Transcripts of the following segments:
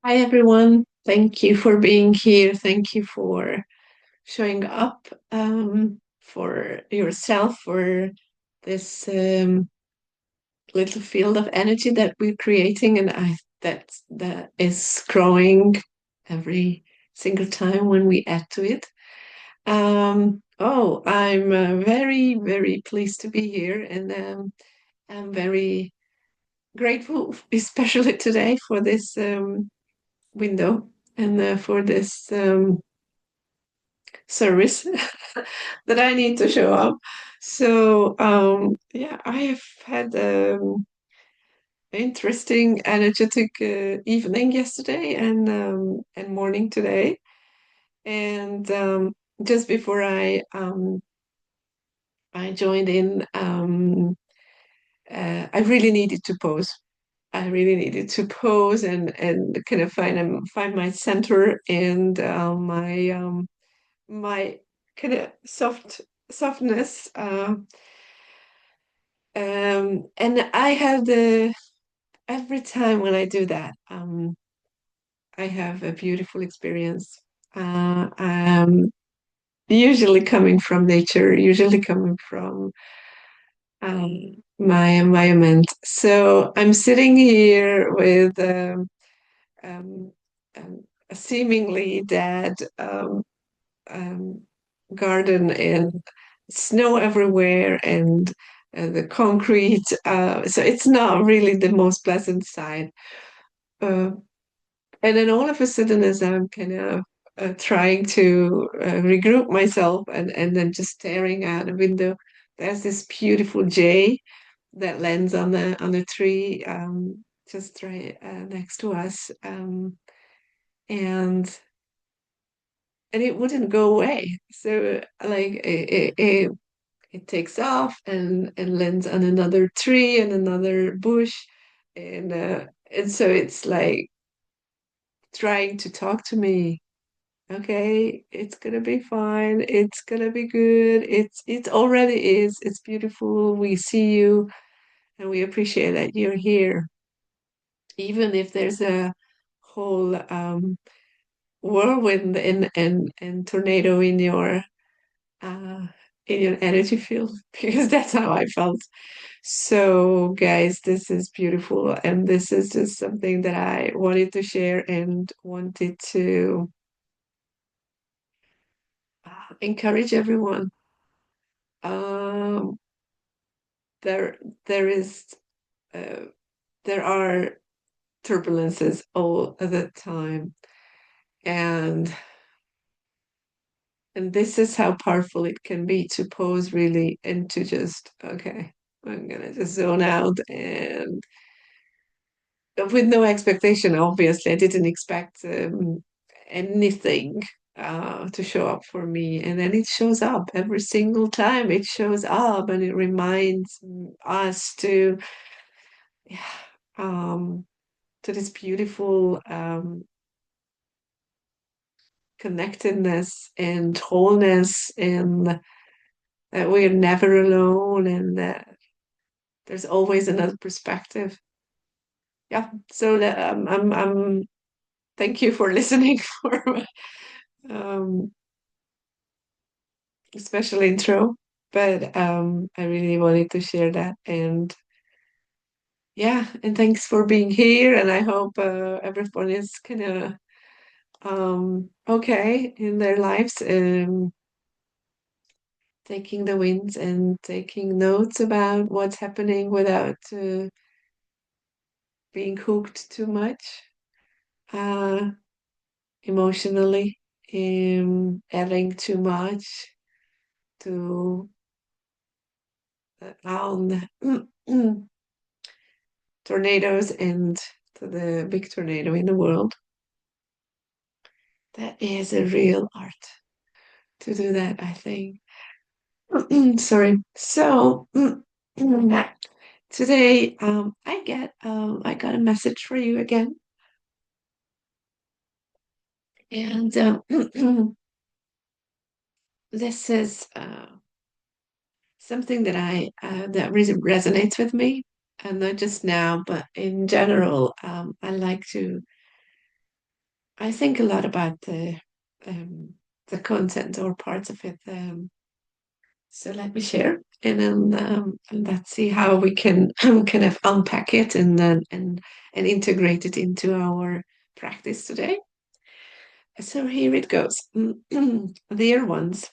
Hi, everyone. Thank you for being here. Thank you for showing up for yourself, for this little field of energy that we're creating, and that is growing every single time when we add to it. I'm very, very pleased to be here, and I'm very grateful, especially today, for this window and for this service that I need to show up. Yeah, I have had interesting, energetic evening yesterday and morning today. And just before I joined in, I really needed to pause. I really needed to pause and kind of find my center and my kind of softness. And I have the every time when I do that, I have a beautiful experience. Usually coming from nature, usually coming from my environment. So I'm sitting here with um, a seemingly dead um, garden and snow everywhere and the concrete. So it's not really the most pleasant side. Uh, and then all of a sudden, as I'm kind of trying to regroup myself and then just staring out the window, there's this beautiful jay that lands on a tree just right next to us. And and it wouldn't go away. So like it takes off and lands on another tree and another bush, and so it's like trying to talk to me. Okay, it's gonna be fine. It's gonna be good. It already is. It's beautiful. We see you and we appreciate that you're here. Even if there's a whole whirlwind and tornado uh in your energy field, because that's how I felt. So, guys, this is beautiful, and this is just something that I wanted to share and wanted to encourage everyone. Um, there, there is, uh, there are turbulences all the time, and and this is how powerful it can be to pause really and to just okay, I'm gonna just zone out and with no expectation. Obviously, I didn't expect anything to show up for me, and then it shows up every single time. It shows up, and it reminds us yeah, um, to this beautiful connectedness and wholeness, and that we're never alone, and that there's always another perspective. Yeah. So I'm thank you for listening for um, special intro, but I really wanted to share that. And yeah, and thanks for being here. And I hope everyone is kind of okay in their lives, taking the wins and taking notes about what's happening without being hooked too much uh, emotionally, adding too much to on tornadoes and to the big tornado in the world. That is a real art to do that, I think. Sorry. So today, I got a message for you again, and this is something that I that really resonates with me, and not just now, but in general. I like to I think a lot about the content or parts of it. So let me share, and then and let's see how we can kind of unpack it and integrate it into our practice today. So here it goes. Dear ones,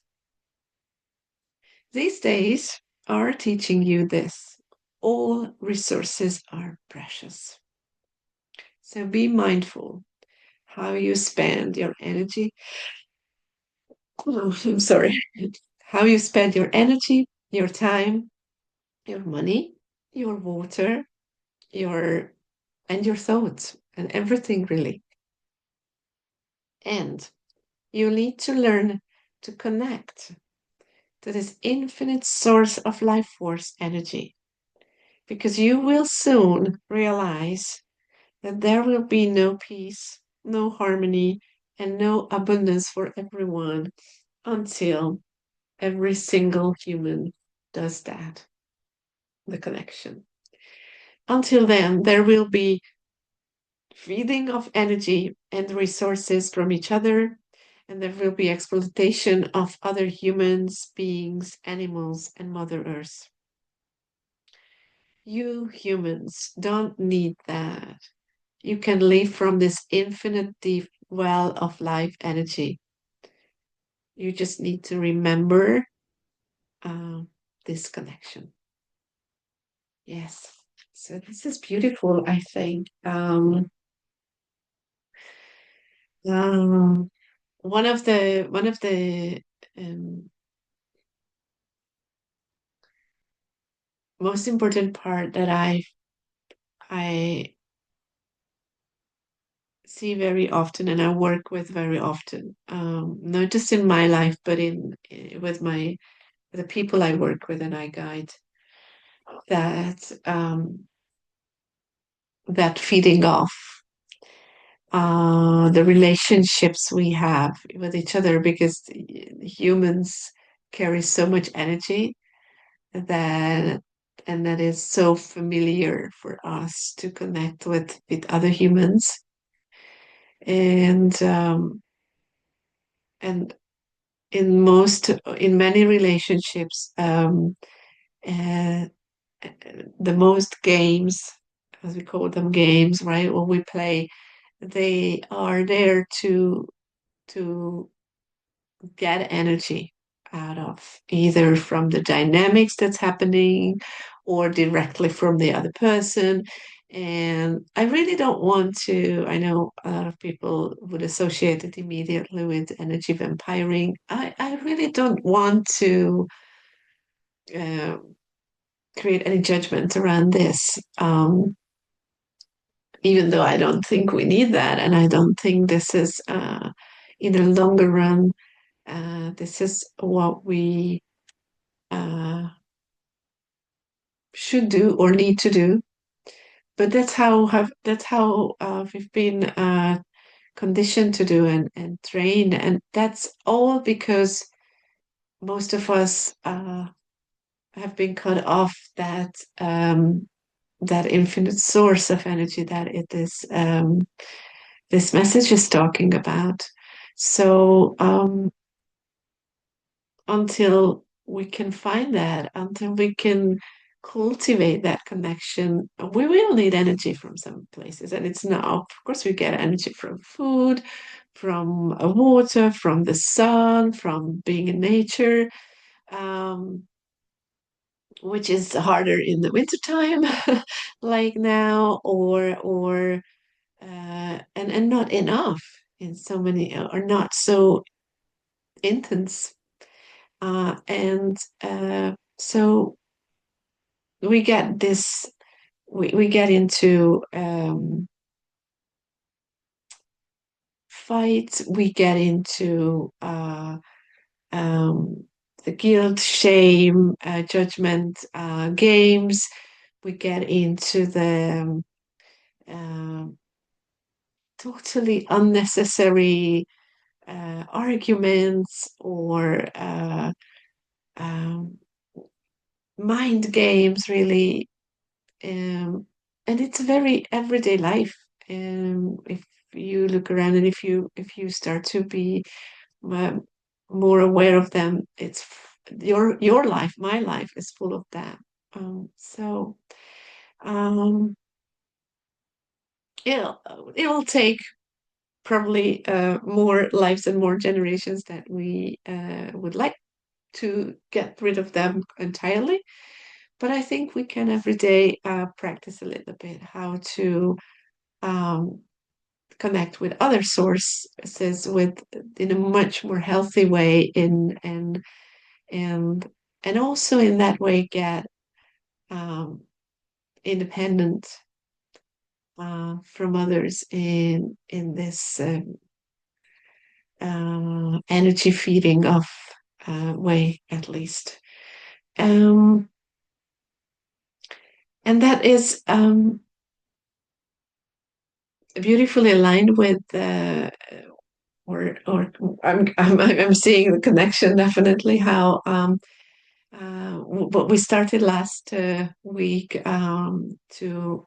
these days are teaching you this. All resources are precious. So be mindful how you spend your energy. Oh, I'm sorry. How you spend your energy, your time, your money, your water, your and your thoughts and everything really. And you need to learn to connect to this infinite source of life force energy because you will soon realize that there will be no peace, no harmony, and no abundance for everyone until every single human does that, the connection. Until then, there will be feeding of energy and resources from each other, and there will be exploitation of other humans, beings, animals, and Mother Earth. You humans don't need that. You can live from this infinite deep well of life energy. You just need to remember uh, this connection. Yes. So this is beautiful, I think. Um, one of the um, most important part that I see very often and I work with very often, not just in my life, but in with my the people I work with and I guide that that feeding off the relationships we have with each other because humans carry so much energy that and that is so familiar for us to connect with other humans and and in many relationships uh, the most games as we call them games right when we play they are there to get energy out of either from the dynamics that's happening or directly from the other person. And I really don't want to, I know a lot of people would associate it immediately with energy vampiring. I really don't want to uh, create any judgment around this, even though I don't think we need that. And I don't think this is, in the longer run, this is what we uh, should do or need to do. But that's how we've been conditioned to do and trained, and that's all because most of us have been cut off that infinite source of energy that it is this message is talking about. So until we can find that, until we can cultivate that connection, we will need energy from some places. And it's not, of course, we get energy from food, from water, from the sun, from being in nature, um, which is harder in the wintertime, like now, or and not enough in so many, or not so intense. And so we get this, we get into fights, we get into um, the guilt, shame, judgment games, we get into the totally unnecessary arguments or um, mind games, really. And it's a very everyday life. If you look around and if you start to be um, more aware of them, your life, my life is full of that. So um, it'll it'll take probably more lives and more generations that we would like to get rid of them entirely. But I think we can every day practice a little bit how to um, connect with other sources with in a much more healthy way in and and also in that way get um, independent from others in this energy feeding of way at least. Um, and that is beautifully aligned with or I'm seeing the connection definitely how what we started last week to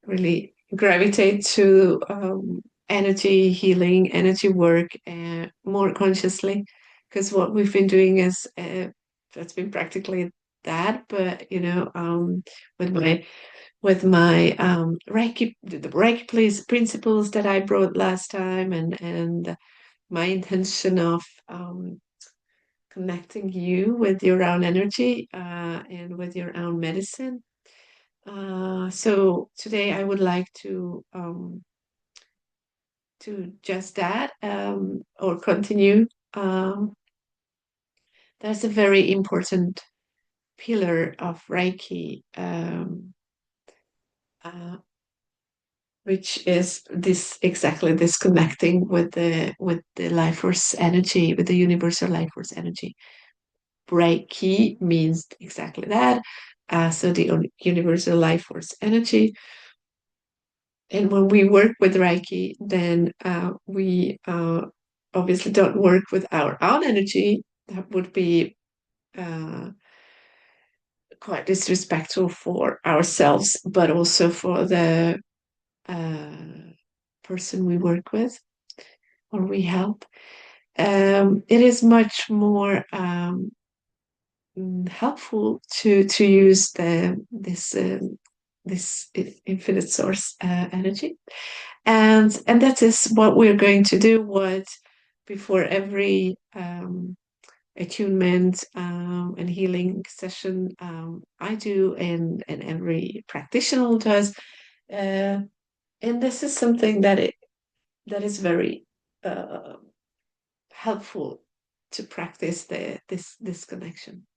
really gravitate to energy healing, energy work more consciously, because what we've been doing is that's been practically that, but with my Reiki, the Reiki principles that I brought last time, and my intention of connecting you with your own energy and with your own medicine. So today I would like to just that or continue. Um, there's a very important pillar of Reiki, uh, which is this exactly this connecting with the life force energy, with the universal life force energy. Reiki means exactly that. So the universal life force energy. And when we work with Reiki, then we obviously don't work with our own energy. That would be uh, quite disrespectful for ourselves, but also for the uh, person we work with or we help. It is much more helpful to use this infinite source energy, and that is what we're going to do. What before every attunement and healing session I do, and every practitioner does, uh, and this is something that is very uh, helpful to practice this connection.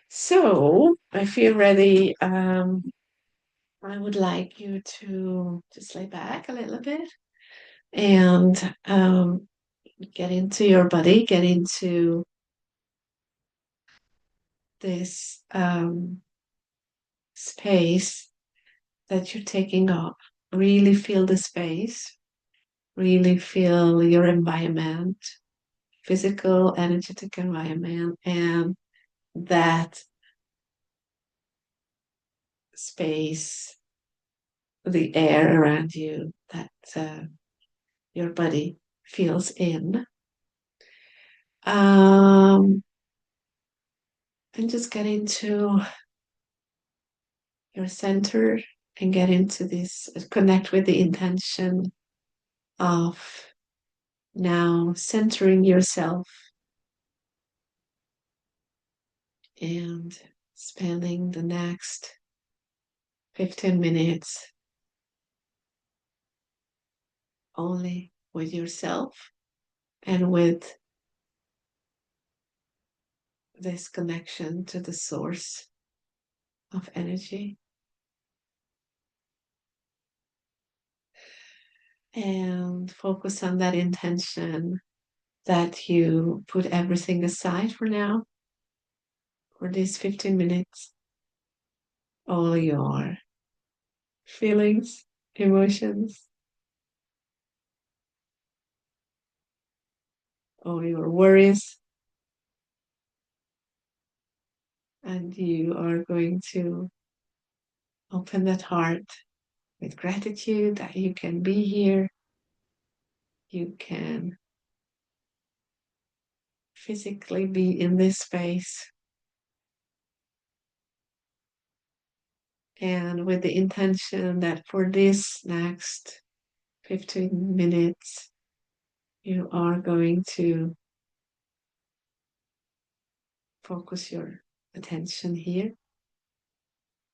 So I feel ready. I would like you to just lay back a little bit and get into your body, get into this space that you're taking up. Really feel the space, really feel your environment, physical, energetic environment, and that space, the air around you that your body feels in. Um, and just get into your center and get into this, connect with the intention of now centering yourself and spending the next 15 minutes only with yourself and with this connection to the source of energy. And focus on that intention that you put everything aside for now, for these 15 minutes, all your feelings, emotions, all your worries, and you are going to open that heart with gratitude that you can be here. You can physically be in this space. And with the intention that for this next 15 minutes, you are going to focus your attention here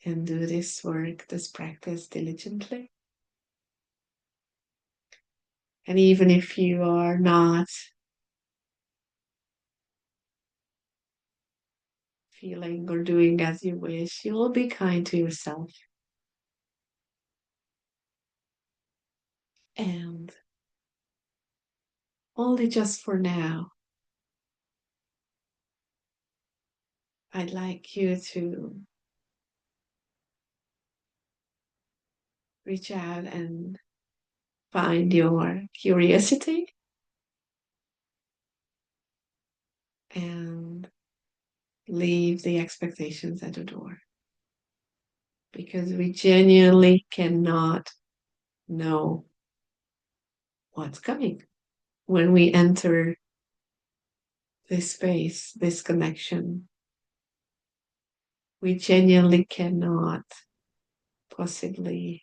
and do this work, this practice diligently. And even if you are not feeling or doing as you wish, you will be kind to yourself. And only just for now, I'd like you to reach out and find your curiosity and leave the expectations at the door. Because we genuinely cannot know what's coming when we enter this space, this connection. We genuinely cannot possibly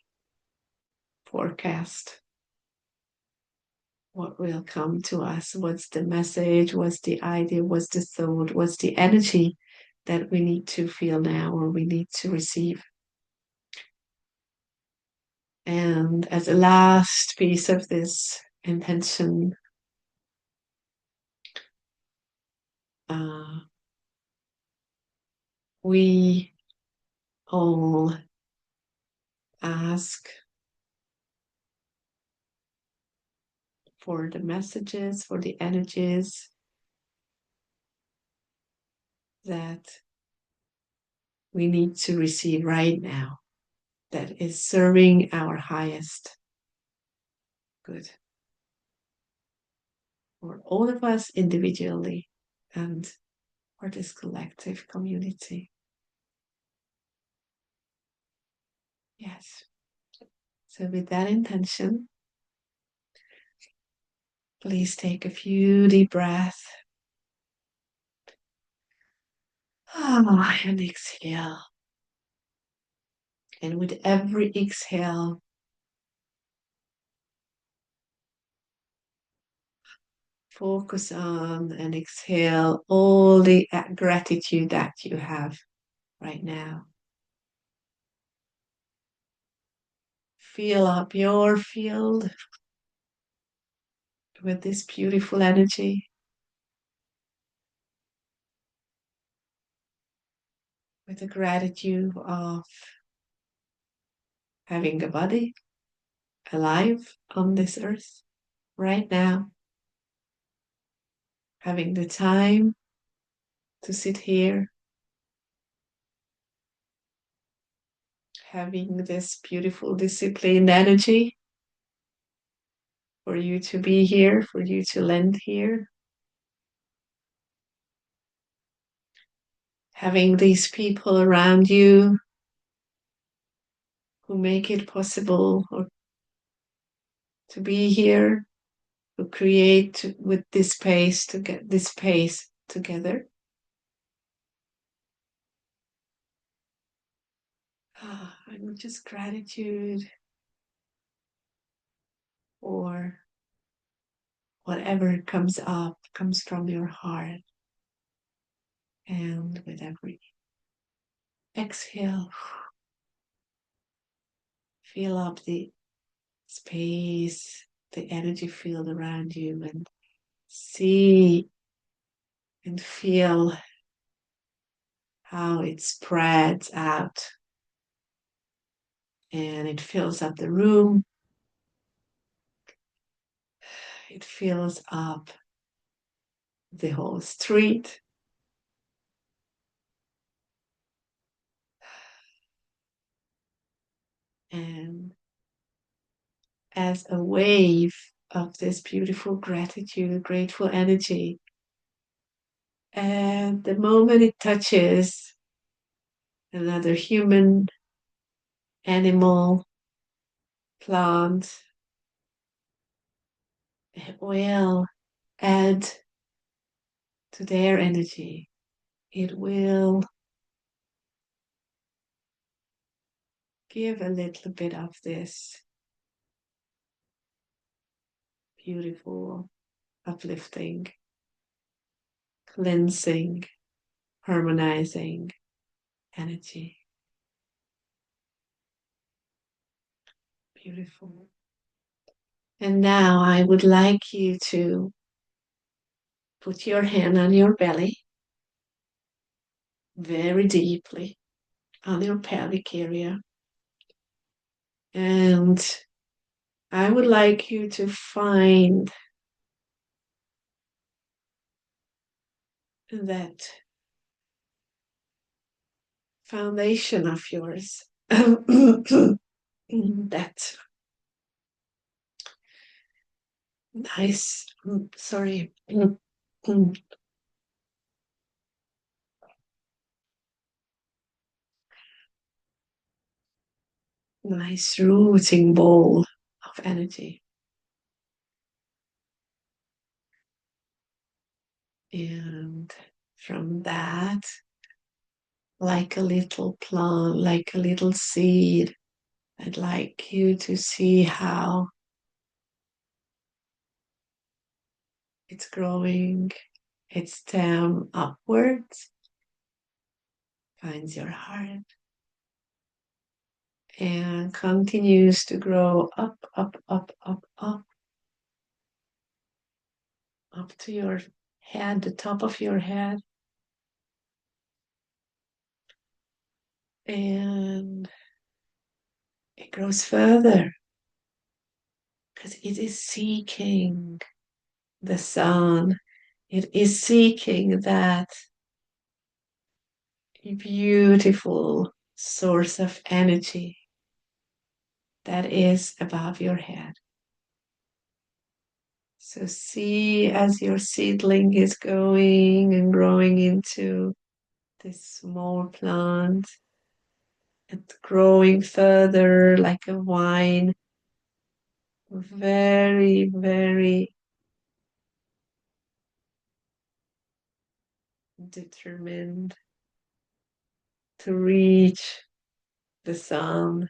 forecast what will come to us, what's the message, what's the idea, what's the thought, what's the energy that we need to feel now or we need to receive. And as a last piece of this intention, we all ask for the messages, for the energies that we need to receive right now that is serving our highest good for all of us individually and for this collective community. Yes. So, with that intention, please take a few deep breaths. And exhale. And with every exhale, focus on and exhale all the gratitude that you have right now. Fill up your field with this beautiful energy, with the gratitude of having a body alive on this earth right now, having the time to sit here, having this beautiful disciplined energy for you to be here, for you to lend here. Having these people around you who make it possible or to be here, who create with this space to get this space together. And just gratitude for whatever comes up, comes from your heart. And with every exhale, fill up the space, the energy field around you, and see and feel how it spreads out and it fills up the room. It fills up the whole street. And as a wave of this beautiful gratitude, grateful energy, and the moment it touches another human, animal, plant, it will add to their energy. It will give a little bit of this beautiful, uplifting, cleansing, harmonizing energy. Beautiful. And now I would like you to put your hand on your belly very deeply on your pelvic area. And I would like you to find that foundation of yours, that nice, sorry, nice rooting ball of energy. And from that, like a little plant, like a little seed, I'd like you to see how it's growing its stem upwards, finds your heart, and continues to grow up, up, up, up, up, up to your head, the top of your head. And it grows further because it is seeking the sun. It is seeking that beautiful source of energy that is above your head. So see as your seedling is going and growing into this small plant and growing further like a vine, very, very determined to reach the sun,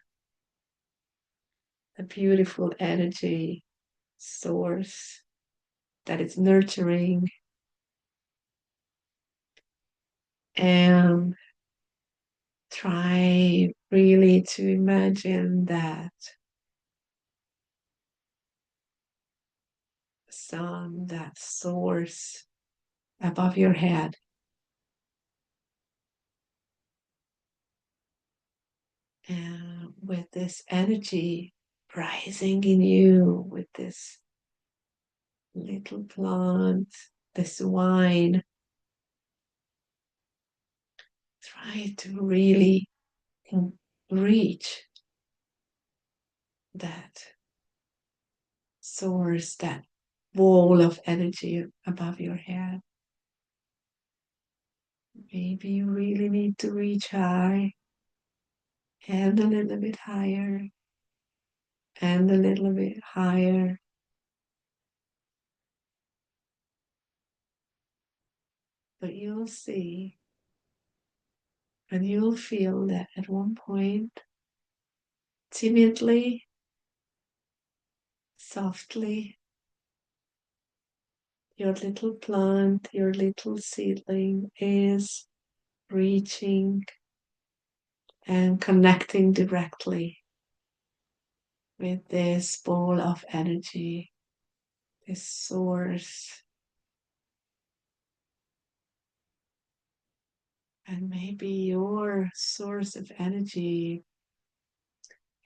a beautiful energy source that is nurturing and try really to imagine that sun, that source above your head. And with this energy rising in you, with this little plant, this wine, try to really reach that source, that wall of energy above your head. Maybe you really need to reach high and a little bit higher and a little bit higher. But you'll see and you'll feel that at one point, timidly, softly, your little plant, your little seedling is reaching and connecting directly with this ball of energy, this source. And maybe your source of energy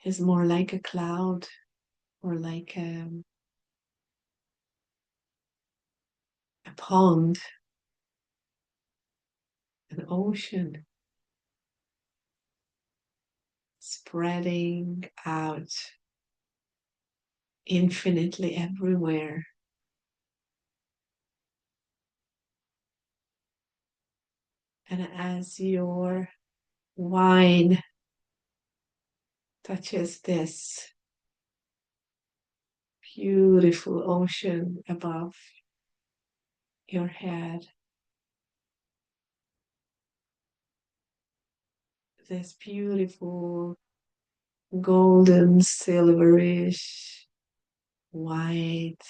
is more like a cloud or like a pond, an ocean, spreading out infinitely everywhere. And as your wine touches this beautiful ocean above your head. This beautiful golden, silverish, white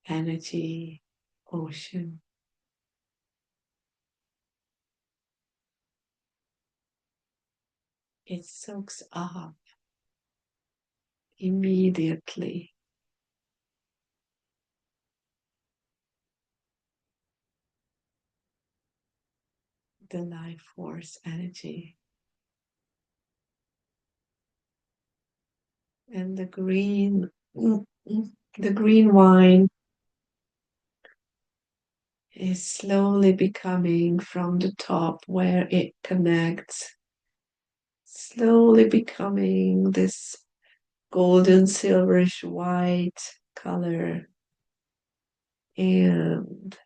energy ocean. It soaks up immediately the life force energy. And the green wine is slowly becoming from the top where it connects, slowly becoming this golden, silverish white color. And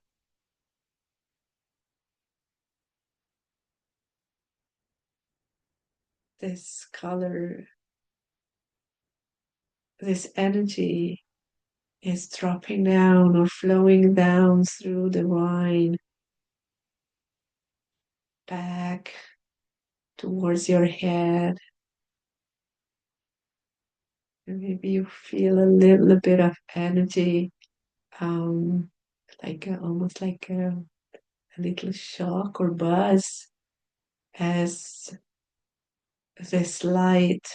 this color, this energy is dropping down or flowing down through the wine back towards your head. And maybe you feel a little bit of energy, um, almost like a little shock or buzz as this light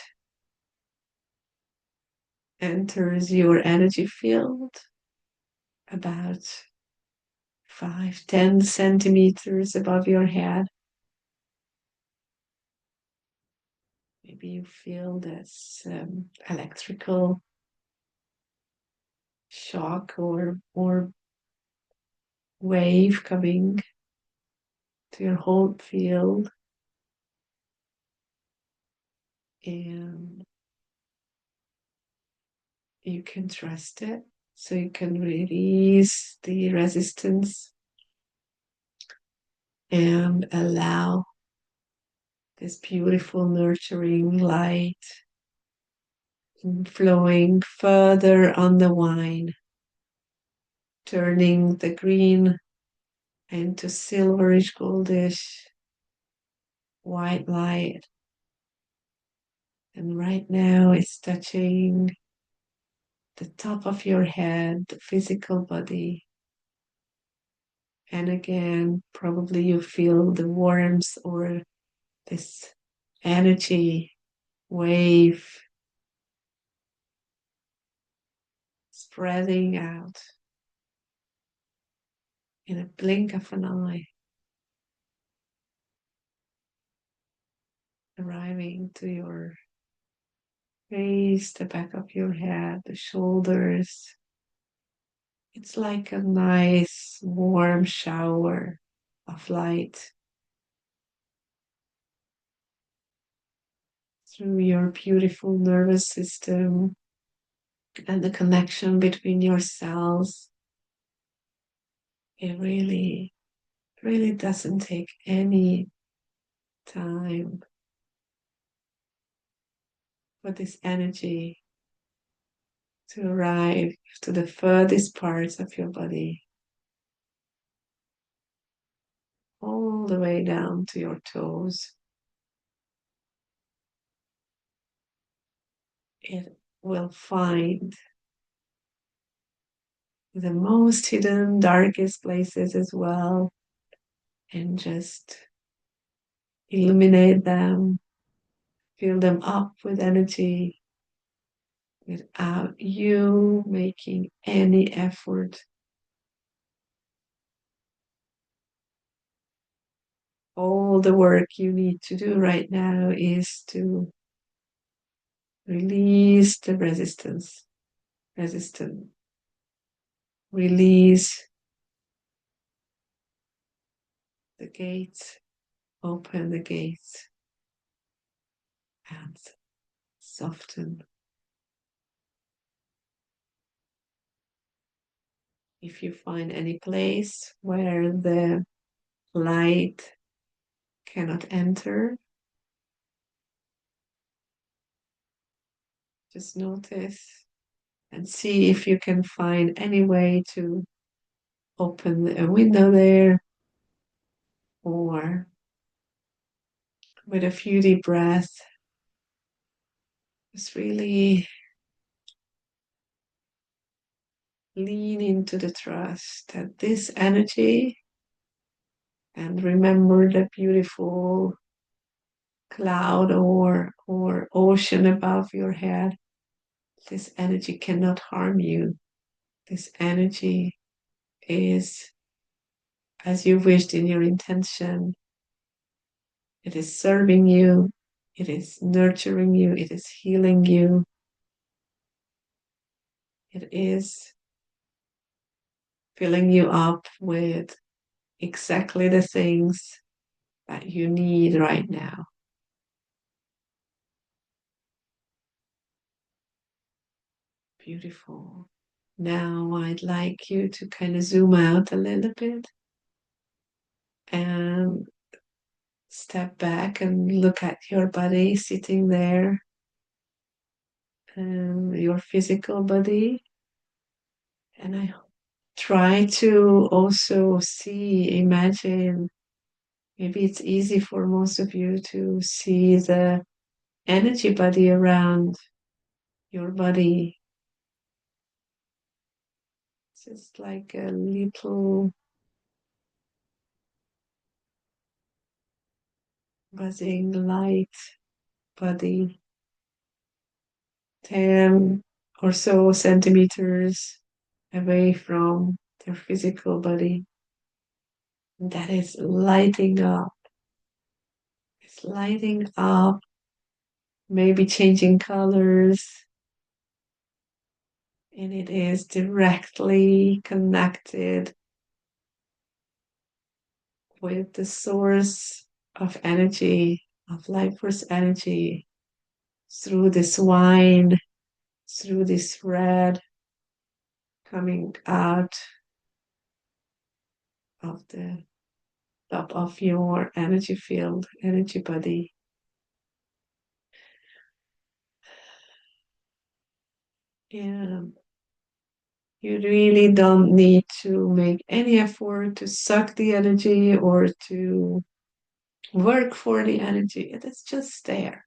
enters your energy field about 5-10 centimeters above your head. Maybe you feel this electrical shock or wave coming to your whole field, and you can trust it. So you can release the resistance and allow this beautiful, nurturing light flowing further on the wine, turning the green into silverish, goldish, white light. And right now it's touching the top of your head, the physical body. And again, probably you feel the warmth or this energy wave spreading out in a blink of an eye, arriving to your face, the back of your head, the shoulders. It's like a nice warm shower of light through your beautiful nervous system and the connection between your cells. It really doesn't take any time for this energy to arrive to the furthest parts of your body, all the way down to your toes. It will find the most hidden, darkest places as well, and just illuminate them, fill them up with energy without you making any effort. All the work you need to do right now is to release the resistance, release the gates, open the gates, and soften. If you find any place where the light cannot enter, just notice and see if you can find any way to open a window there, or with a few deep breaths, just really lean into the trust that this energy, and remember the beautiful cloud or ocean above your head. This energy cannot harm you. This energy is as you wished in your intention. It is serving you, it is nurturing you, it is healing you, it is filling you up with exactly the things that you need right now. Beautiful. Now I'd like you to kind of zoom out a little bit and step back and look at your body sitting there, your physical body. And I try to also see, imagine, maybe it's easy for most of you to see the energy body around your body. It's just like a little buzzing light body, 10 or so centimeters away from their physical body. That is lighting up. It's lighting up, maybe changing colors, and it is directly connected with the source of energy, of life force energy, through this wine, through this red coming out of the top of your energy field, energy body. And you really don't need to make any effort to suck the energy or to work for the energy. It is just there.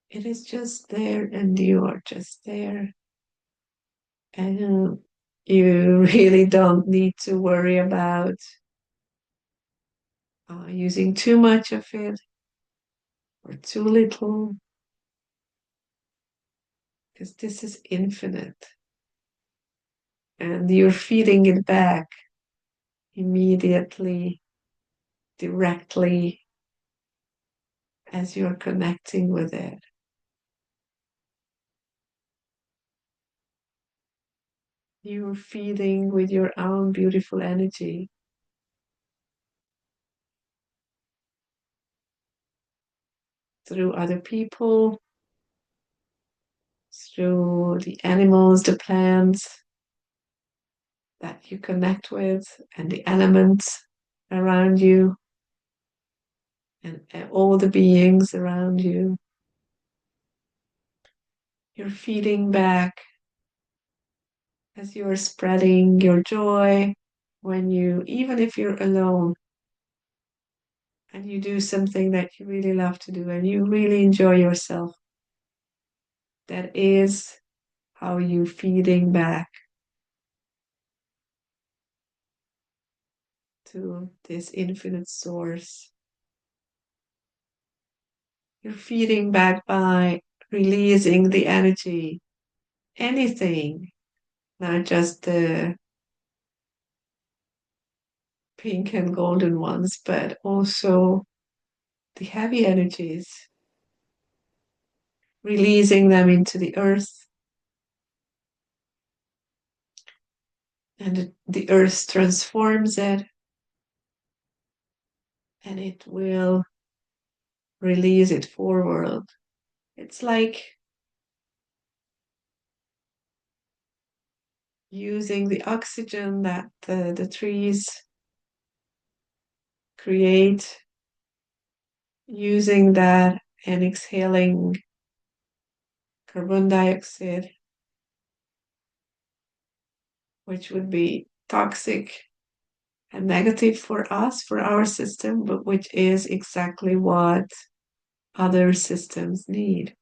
It is just there, and you are just there. And you really don't need to worry about using too much of it or too little, because this is infinite. And you're feeding it back immediately, directly, as you're connecting with it. You're feeding with your own beautiful energy. Through other people, through the animals, the plants that you connect with, and the elements around you, and all the beings around you. You're feeding back as you're spreading your joy when you, even if you're alone and you do something that you really love to do and you really enjoy yourself. That is how you feeding back to this infinite source. You're feeding back by releasing the energy, anything, not just the pink and golden ones, but also the heavy energies, releasing them into the earth. And the earth transforms it, and it will release it forward. It's like using the oxygen that the trees create, using that and exhaling carbon dioxide which would be toxic and negative for us, for our system, but which is exactly what other systems need.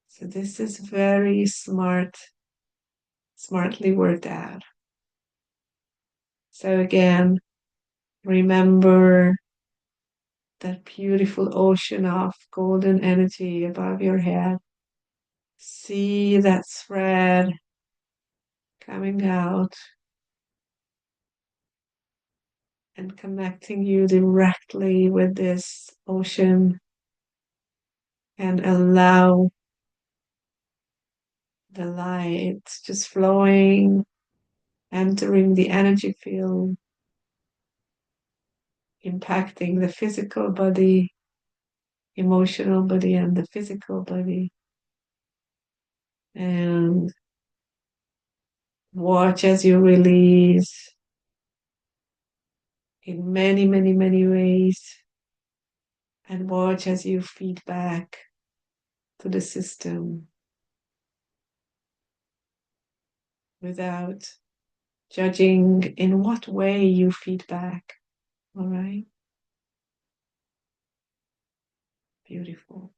So this is very smartly worked out. So again, remember that beautiful ocean of golden energy above your head. See that thread coming out and connecting you directly with this ocean, and allow the light just flowing, entering the energy field, impacting the physical body, emotional body, and the physical body. And watch as you release in many, many, many ways. And watch as you feed back to the system without judging in what way you feed back. All right? Beautiful.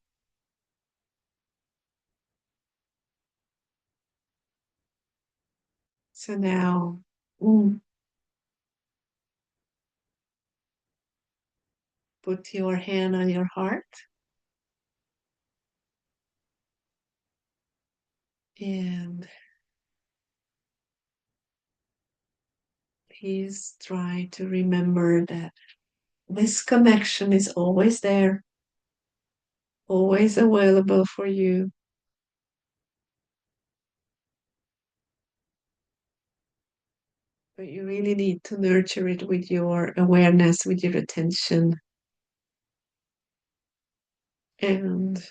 So now, put your hand on your heart and please try to remember that this connection is always there, always available for you. But you really need to nurture it with your awareness, with your attention. And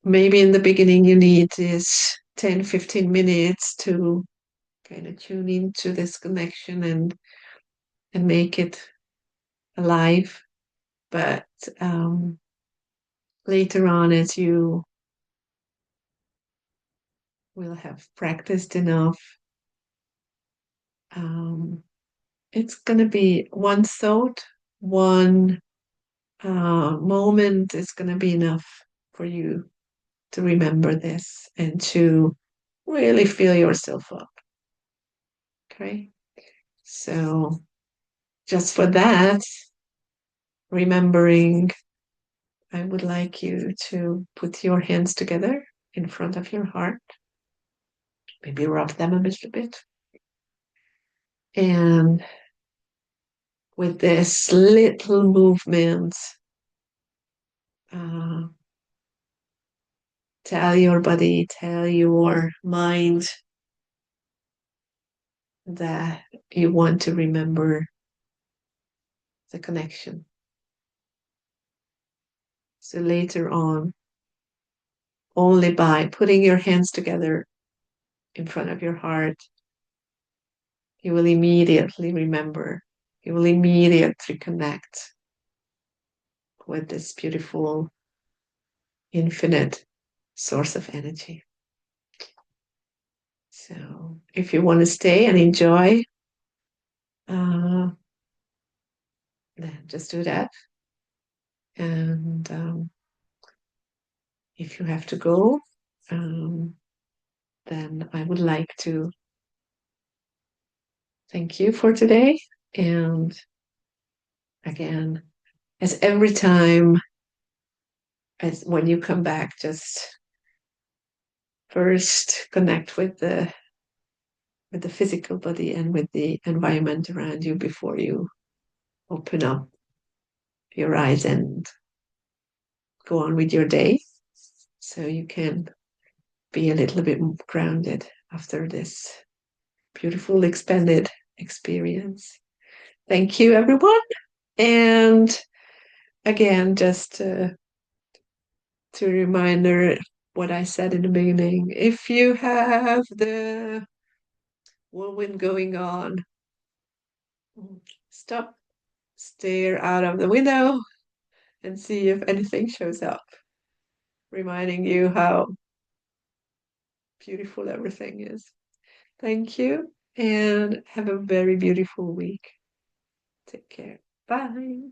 maybe in the beginning, you need this 10, 15 minutes to kind of tune into this connection and make it alive. But later on, as you will have practiced enough, um, it's going to be one thought, one moment is going to be enough for you to remember this and to really fill yourself up. Okay. So, just for that, remembering, I would like you to put your hands together in front of your heart, maybe rub them a little bit. And with this little movement, uh, tell your body, tell your mind that you want to remember the connection. So later on, only by putting your hands together in front of your heart, you will immediately remember, you will immediately connect with this beautiful, infinite source of energy. So if you want to stay and enjoy, uh, then just do that. And if you have to go, um, then I would like to thank you for today. And again, as every time, as when you come back, just first connect with the physical body and with the environment around you before you open up your eyes and go on with your day. So you can be a little bit more grounded after this beautiful expanded experience. Thank you, everyone. And again, just to reminder what I said in the beginning, if you have the whirlwind going on, stop, stare out of the window, and see if anything shows up, reminding you how beautiful everything is. Thank you, and have a very beautiful week. Take care. Bye.